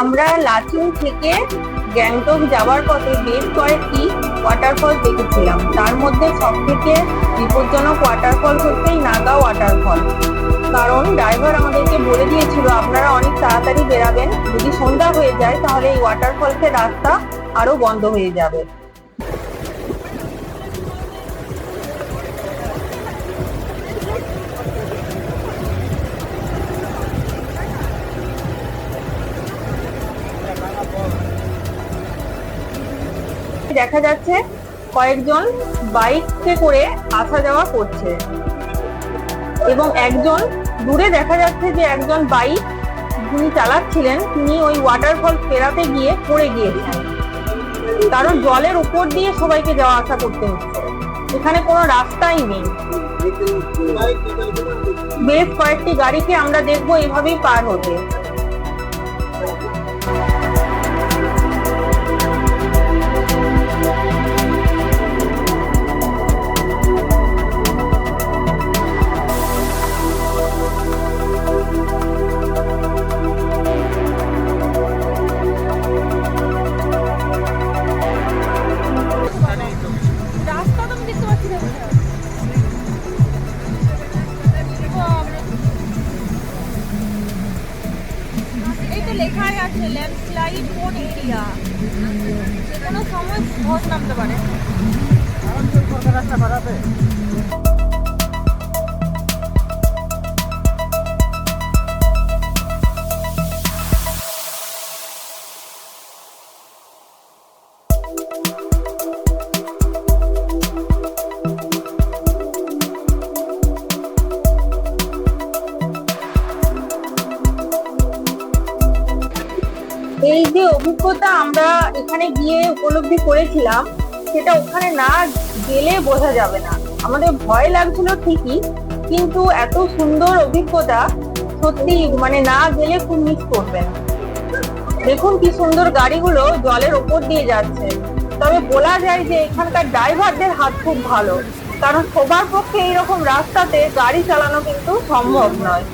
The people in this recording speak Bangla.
আমরা লাচুং থেকে গ্যাংটক যাওয়ার পথে বেশ কয়েকটি ওয়াটারফল দেখেছিলাম। তার মধ্যে সব থেকে বিপজ্জনক ওয়াটারফল হচ্ছে নাগা ওয়াটারফল। কারণ ড্রাইভার আমাদেরকে বলে দিয়েছিল আপনারা অনেক তাড়াতাড়ি বেরাবেন, যদি সন্ধ্যা হয়ে যায় তাহলে এই ওয়াটারফলসের রাস্তা আরো বন্ধ হয়ে যাবে। দেখা যাচ্ছে কয়েকজন বাইকে করে আসা যাওয়া করছে এবং একজন দূরে দেখা যাচ্ছে যে একজন বাইক যিনি চালাচ্ছিলেন তিনি ওই ওয়াটারফল পেরাতে গিয়ে পড়ে গিয়েছেন, কারণ জলের উপর দিয়ে সবাইকে যাওয়া আসা করতে হচ্ছে, এখানে কোনো রাস্তাই নেই। বেশ কয়েকটি গাড়িকে আমরা দেখবো এভাবেই পার হতে। লেখাই আছে ল্যান্ডস্লাইড কোন এরিয়া, কোনো সময় ধস নামতে পারে। রাস্তা বাড়াবে। এই যে অভিজ্ঞতা আমরা এখানে গিয়ে উপলব্ধি করেছিলাম সেটা ওখানে না গেলে বোঝা যাবে না। আমাদের ভয় লাগছিল ঠিকই, কিন্তু এত সুন্দর অভিজ্ঞতা সত্যি মানে না গেলে খুব মিস করবেন। দেখুন কি সুন্দর গাড়িগুলো জলের ওপর দিয়ে যাচ্ছে। তবে বলা যায় যে এখানকার ড্রাইভারদের হাত খুব ভালো, কারণ সবার পক্ষে এইরকম রাস্তাতে গাড়ি চালানো কিন্তু সম্ভব নয়।